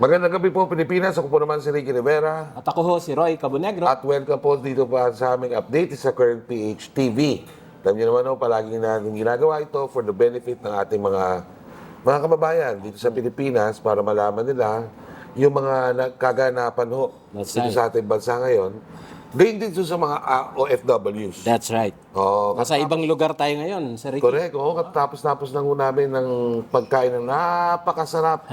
Magandang gabi po, Pilipinas. Ako po naman si Ricky Rivera. At ako ho, si Roy Cabonegro. At welcome po dito pa sa aming update sa Current PH TV. Alam niyo naman, palagi natin ginagawa ito for the benefit ng ating mga kababayan dito sa Pilipinas para malaman nila yung mga kaganapan That's dito right. sa ating bansa ngayon. Gayun din sa mga OFWs. That's right. Oh, Nasa ibang lugar tayo ngayon, Sir Ricky. correct. Oo, tapos lang ho namin ng pagkain ng napakasarap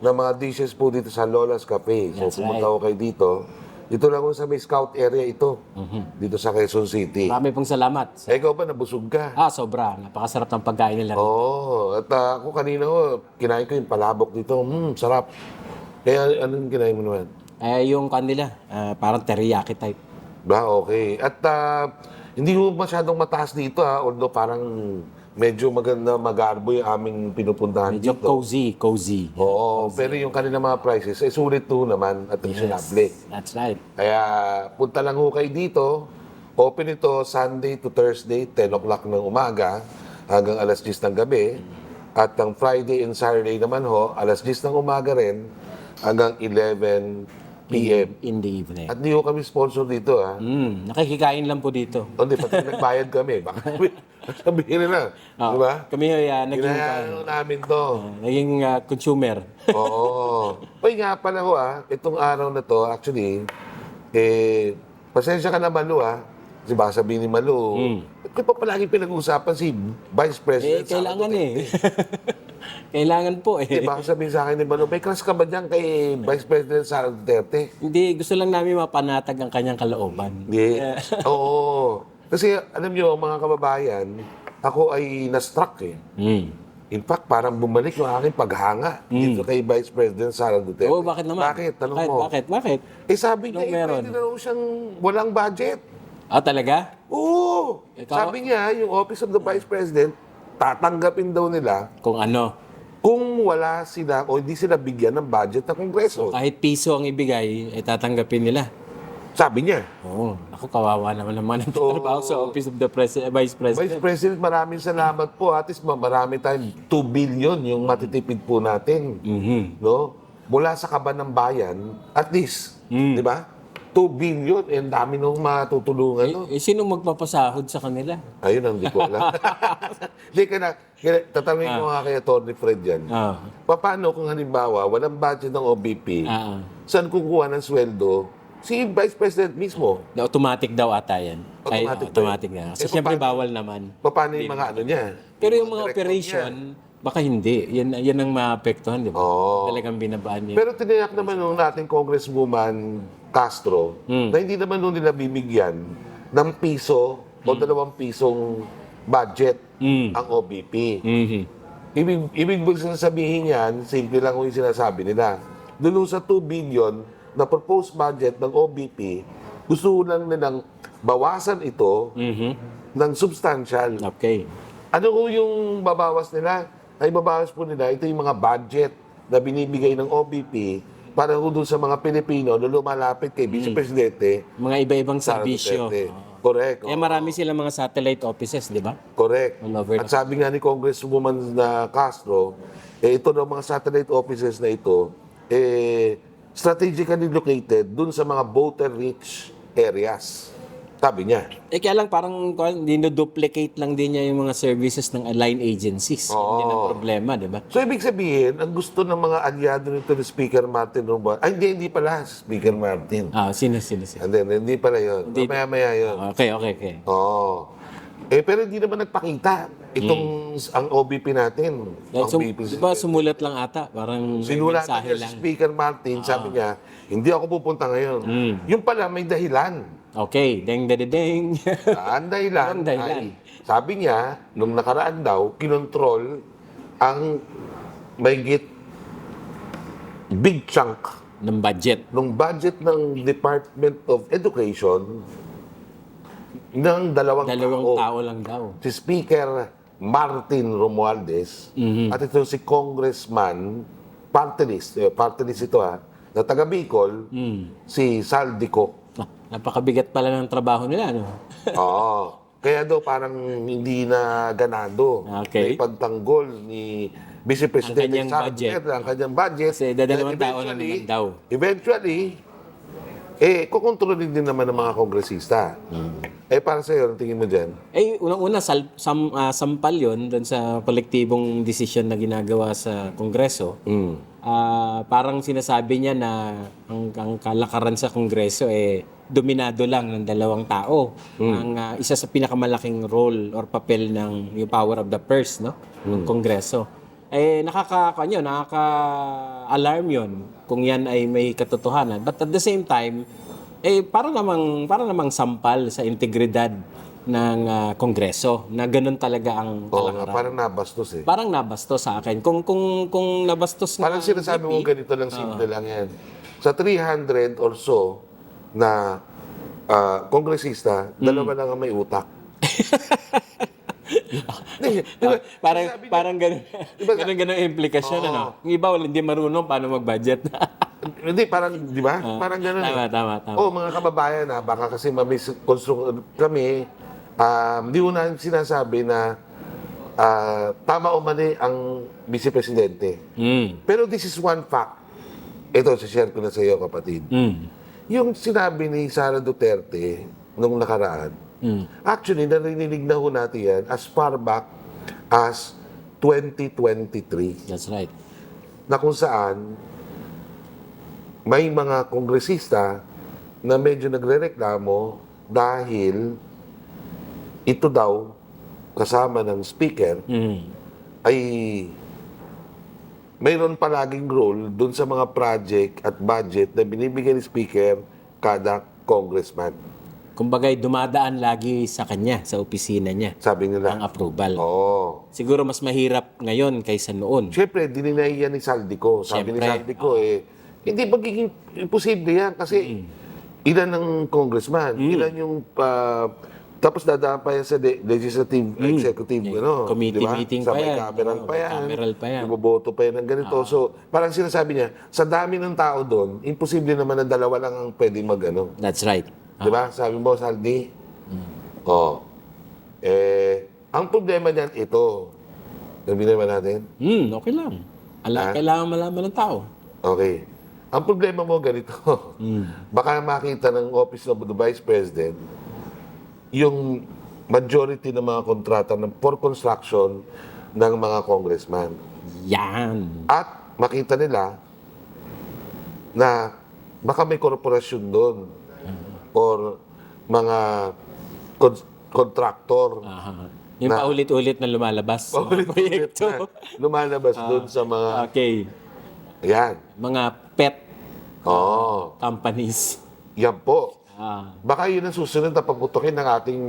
ng mga dishes po dito sa Lola's Cafe. So, That's pumunta ko kayo dito. Dito lang ho sa may scout area ito. Dito sa Quezon City. Marami pong salamat. Ikaw ba, nabusog ka? Sobra. Napakasarap ng pagkain nila. Oo. At ako kanina ho, kinain ko yung palabok dito. Sarap. Kaya anong kinain mo naman? Yung kanila, parang teriyaki type. Okay. At hindi ho masyadong mataas dito although parang medyo maganda magarbo yung aming pinupuntahan Medyo dito. cozy. Oo, pero yung kanila mga prices, sulit to naman at reasonable. That's right. Kaya punta lang ho kayo dito. Open ito Sunday to Thursday, 10 o'clock ng umaga hanggang alas 10 ng gabi. At ang Friday and Saturday naman ho, alas 10 ng umaga rin hanggang 11 p.m. In the evening. At di ho kami sponsor dito Nakikikain lang po dito. Hindi, pati nagbayad kami. Baka sabihin nila. Di ba? Kami naging, Hinayaan namin to. naging consumer. Oo. Uy nga pala ho itong araw na to, actually, pasensya ka na Malu kasi baka sabihin ni Malu, ito pa palagi pinag-uusapan si Vice President Sara Kailangan Duterte. Kailangan po Baka sabihin sa akin ni Malu, may crush ka ba dyan kay Vice President Sara Duterte? Hindi, gusto lang namin mapanatag ang kanyang kalooban. Hindi. Oo. Kasi alam nyo, mga kababayan, ako ay na-struck In fact, parang bumalik yung aking paghanga dito kay Vice President Sara Duterte. Oo, bakit naman? Bakit? Tanong mo. Bakit? Sabi niya, Anong meron? pwede na raw siyang walang budget. Talaga? Oo. Ikaw? Sabi niya, yung Office of the Vice President, tatanggapin daw nila Kung ano, kung wala sila o hindi sila bigyan ng budget ng Kongreso. kahit piso ang ibigay, tatanggapin nila. Sabi niya. Oo, ako kawawa naman naman ang trabaho sa Office of the Vice President. Vice President, maraming salamat po. At least marami tayong 2 billion yung matitipid po natin. No? Mula sa kaban ng bayan, at least, di ba? 2 billion, ang dami nung matutulungan. No? Sino magpapasahod sa kanila? Ayun ang hindi ko alam. Hindi ka na, tatanungin ko nga kay Atty. Fred yan. Paano kung halimbawa, walang budget ng OBP, saan kukuha ng sweldo? Si Vice President mismo. Automatic daw ata yan. Automatic ba na. Kasi yun? siyempre Paano- bawal naman. Paano yung mga ano niya? Pero yung mga director operation, niya? baka hindi. Yan ang maapektuhan, di ba? Oo. Talagang binabaan niya. Pero tiniyak naman nung nating Congresswoman Castro na hindi naman nung nila bibigyan ng piso o 2 pisong budget ang OBP. Ibig sabihin yan, simple lang yung sinasabi nila. Doon sa 2 billion na proposed budget ng OBP, gusto lang nilang bawasan ito ng substantial. Okay. Ano ko yung babawas nila? Ay babawas po nila, ito yung mga budget na binibigay ng OBP para ho doon sa mga Pilipino na lumalapit kay Vice Presidente Mga iba-ibang Sara serbisyo. Duterte. Correct. Eh marami silang mga satellite offices, di ba? Correct. All over At sabi nga ni Congresswoman na Castro, ito daw mga satellite offices na ito, strategically located dun sa mga voter-rich areas. Sabi niya. Kaya lang parang dinoduplicate lang din niya yung mga services ng aligned agencies. Hindi na problema, di ba? So, ibig sabihin, ang gusto ng mga aliado nito ni Speaker Martin Romualdez, hindi pala Speaker Martin. Sino? Hindi pala yun. Maya-maya yun. Okay. Oo. Pero hindi naman nagpakita itong ang OBP natin. Ang Di ba sumulat lang ata? Parang Sinulat mensahe niya si lang. Speaker Martin, sabi niya, hindi ako pupunta ngayon. Yung pala, may dahilan. Okay, ding. Ang dahilan, Ang dahilan. ay, sabi niya, nung nakaraan daw, kinontrol ang mahigit big chunk ng budget. ng budget ng Department of Education ng dalawang Tao lang daw. Si Speaker Martin Romualdez at ito si Congressman party list ito na taga Bicol, si Saldico. Napakabigat pala ng trabaho nila, no? Oo. Kaya daw parang hindi na ganado Okay. na ipagtanggol ni Vice Presidente kanyang Sara budget. Duterte, ang kanyang budget. Kasi dadalawang And tao na naman daw. Eventually, kukontrolin din naman ng mga kongresista. Para sa'yo, ang tingin mo dyan? Unang-una, sampal yun doon sa kolektibong desisyon na ginagawa sa Kongreso. Parang sinasabi niya na ang kalakaran sa Kongreso dominado lang ng dalawang tao. Ang isa sa pinakamalaking role or papel ng yung power of the purse, no? Ng Kongreso. Nakaka-alarm yun kung yan ay may katotohanan. But at the same time, para namang sampal sa integridad ng Kongreso na ganun talaga ang kalakaran. Parang nabastos Parang nabastos sa akin. Kung nabastos Parang sinasabi mo ganito lang, simple lang yan. Sa 300 or so na kongresista, dalawa lang ang may utak. parang ganun ang implikasyon, ano? Yung iba hindi marunong paano mag-budget. Hindi, parang, di ba? Parang gano'n. Tama. Mga kababayan, baka kasi ma-misconstruct kami, hindi ko na sinasabi na tama o mali ang Vice Presidente. Pero this is one fact. Ito, share ko na sa iyo, kapatid. Yung sinabi ni Sara Duterte nung nakaraan, actually, narinig na ho natin yan as far back as 2023. That's right. Na kung saan may mga kongresista na medyo nagrereklamo dahil ito daw, kasama ng speaker, ay mayroon palaging role dun sa mga project at budget na binibigay ni speaker kada congressman. Kumbagay, dumadaan lagi sa kanya, sa opisina niya, Sabi nila. ang approval. Oo. Siguro mas mahirap ngayon kaysa noon. Siyempre, dininay yan ni Saldico. Sabi ni Siyempre. Saldico, hindi magiging imposible yan kasi ilan ng congressman, ilan yung tapos dadaan pa yan sa legislative, executive, Committee di ba? meeting sa pa may yan. cameral pa yan. Cameral pa yan. Iboboto pa yan ng ganito. So, parang sinasabi niya, sa dami ng tao doon, imposible naman na dalawa lang ang pwedeng mag-ano. That's right. Di ba? Sabi mo, Saldi? Ang problema niyan, ito. Sabihin naman natin. Okay lang. Kailangan malaman ng tao. Okay. Ang problema mo ganito. Baka makita ng Office of the Vice President yung majority ng mga kontrata for construction ng mga congressman. Yan. At makita nila na baka may korporasyon doon or mga contractor Yung paulit-ulit na lumalabas. paulit-ulit na lumalabas doon sa mga Okay. yan. Mga pet Oh, companies. yan po. Baka yun ang susunod na paputukin ng ating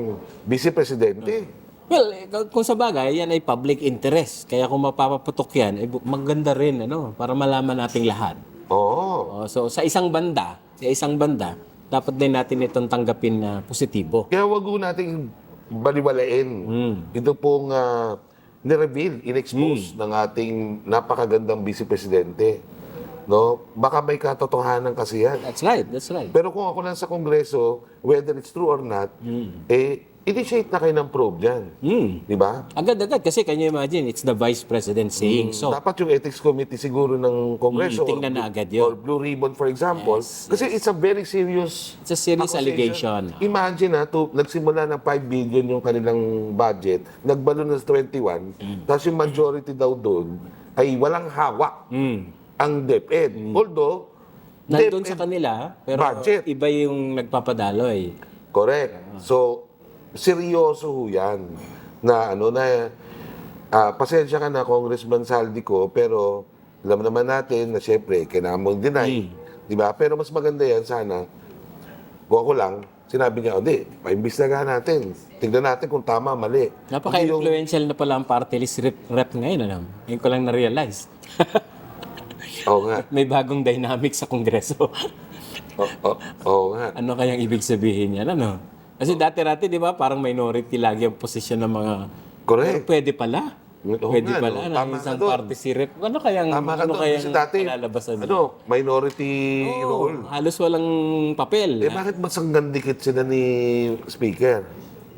Vice Presidente. Well, kung sa bagay, yan ay public interest. Kaya kung mapapaputok yan, maganda rin, para malaman nating lahat. Oo. So, sa isang banda, dapat din natin itong tanggapin na positibo. Kaya wag ho nating baliwalain. Ito pong nireveal, in-expose ng ating napakagandang Vice Presidente. No? Baka may katotohanan kasi yan. That's right. Pero kung ako nasa Kongreso, whether it's true or not, initiate na kayo ng probe dyan. Di ba? Agad-agad, kasi can you imagine, it's the Vice President saying so. Dapat yung Ethics Committee siguro ng Kongreso tingnan na agad yun. or Blue Ribbon, for example. Kasi it's a very serious It's a serious accusation. allegation. Imagine nagsimula ng 5 billion yung kanilang budget, nagbalo na sa 21, tapos yung majority daw doon ay walang hawak ang DepEd. Although, Nandun sa kanila, pero budget. iba yung nagpapadaloy. Correct. So, seryoso ho yan. Pasensya ka na, Congressman Saldico, pero alam naman natin na siyempre, kailangan mong deny. Di ba? Pero mas maganda yan sana. Kung ako lang, sinabi niya, paimbestigahan natin. Tignan natin kung tama, mali. Napaka-influential na pala ang party list rep ngayon. Ngayon ko lang na-realize. Oo nga. May bagong dynamic sa Kongreso. Oo nga. Ano kayang ibig sabihin yan? Kasi dati-dati, di ba, parang minority lagi ang posisyon ng mga... Correct. Pero pwede pala. Pwede nga, pala na Tama isang ka doon. party si rep. Ano kayang Kasi dati, malalabasan? minority role. Halos walang papel. Bakit mas hanggang dikit sila ni Speaker?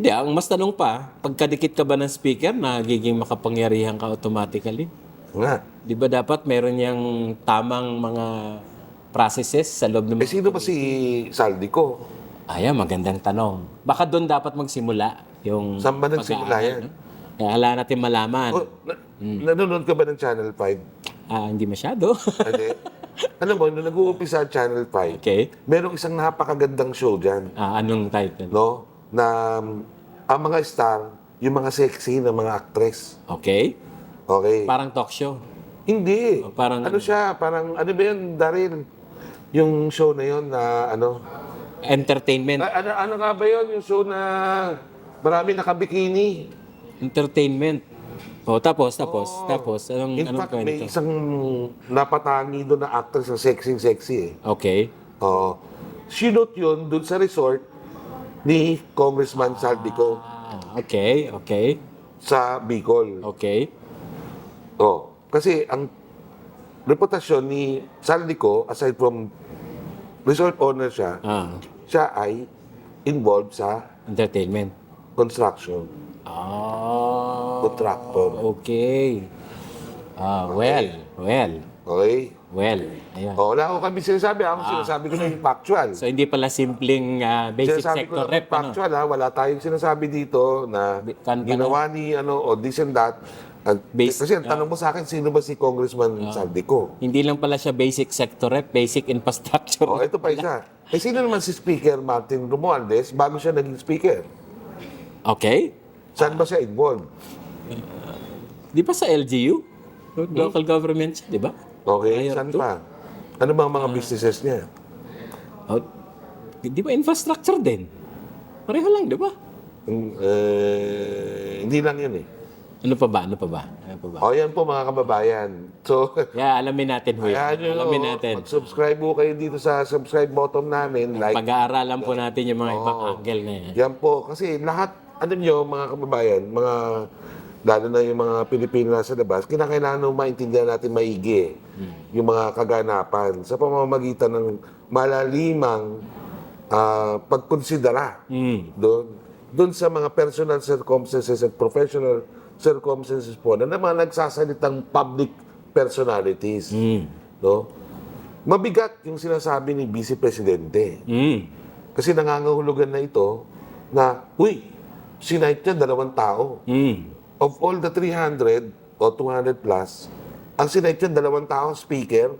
Hindi, ang mas tanong pa, pagkadikit ka ba ng speaker, nagiging makapangyarihan ka automatically? Nga. Di ba dapat meron yung tamang mga processes sa loob ng Eh, sino ba si Saldico? Ayan, magandang tanong. Baka doon dapat magsimula yung Saan ba nagsimula pag-aaral, yan? no? Kaya wala natin malaman. Oh, nanonood ka ba ng Channel 5? Hindi masyado. Hindi. Alam mo, nung nag-uumpisa ang Channel 5, Okay. merong isang napakagandang show dyan, Anong title? no? Na ang mga star, yung mga sexy na mga actress. Okay. Okay? Parang talk show. Hindi. parang ano siya? Parang, ano ba yun, Daryl? Yung show na yun na, ano? Entertainment. Ano nga ba yun? Yung show na marami nakabikini. Entertainment. Tapos. Anong In fact, kwento? may isang napatangi doon na actress na sexy eh. Okay. Oo. Sinot yun doon sa resort ni Congressman Saldico Okay. sa Bicol. Okay. Oh, kasi ang reputasyon ni Saldico, aside from resort owner siya, siya ay involved sa Entertainment. construction. Contractor. Okay. Well. Okay? Ayan. Oh, wala ko kami sinasabi. Ako sinasabi ko na yung factual. So, hindi pala simpleng basic Sinasabi ko sector na rep, ano? factual ha. Wala tayong sinasabi dito na ginawa ni o this and that. Kasi ang tanong mo sa akin, sino ba si Congressman Saldico? Hindi lang pala siya basic sector rep, basic infrastructure. Oh, ito pa isa. Eh, sino naman si Speaker Martin Romualdez bago siya naging Speaker? Okay. Saan ba siya involved? Di ba sa LGU? Local government siya, di ba? Okay, Prior saan to? pa? Ano ba ang mga businesses niya? Di ba infrastructure din? Pareho lang, di ba? Hindi lang yun eh. Ano pa ba? O yan po mga kababayan. So, Yeah, alamin natin ho yan. ayan nyo, Alamin natin. mag-subscribe po kayo dito sa subscribe button namin. Like, Pag-aaralan po natin yung mga ibang angle na yan. yan po. Kasi lahat, alam nyo, mga kababayan, lalo na yung mga Pilipino nasa labas, kinakailangan nung maintindihan natin maigi yung mga kaganapan sa pamamagitan ng malalimang pagkonsidera doon sa mga personal circumstances at professional circumstances po na naman nagsasalitang public personalities. No? Mabigat yung sinasabi ni Vice Presidente. Kasi nangangahulugan na ito na, sinight niya 2 tao. Of all the 300 o 200 plus, ang sinight niya 2 tao, speaker.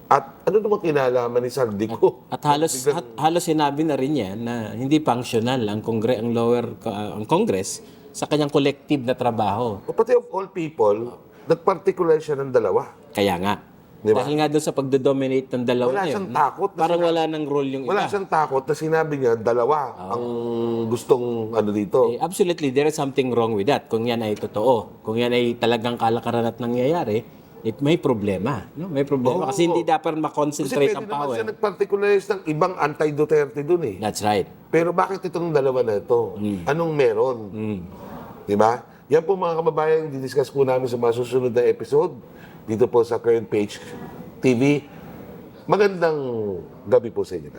At ano naman kinalaman ni Saldico? At halos sinabi na rin yan na hindi functional ang ang Congress sa kanyang collective na trabaho. O pati of all people, nag-particular siya ng 2. Kaya nga. Di ba? Dahil nga doon sa pagdodominate ng dalawa Wala na yun, siyang takot na parang wala nang role yung Wala iba. siyang takot na sinabi niya 2 ang gustong dito. Absolutely, there is something wrong with that. Kung yan ay totoo, kung yan ay talagang kalakaran at nangyayari, may problema. No? May problema. Kasi hindi dapat Kasi makonsentrate pwede ang naman power. siya nag-particularize ng ibang anti-Duterte dun eh. That's right. Pero bakit itong 2 na ito? Anong meron? Di ba? Yan po mga kababayan, didiscuss po namin sa mga susunod na episode dito po sa Current Page TV. Magandang gabi po sa inyo.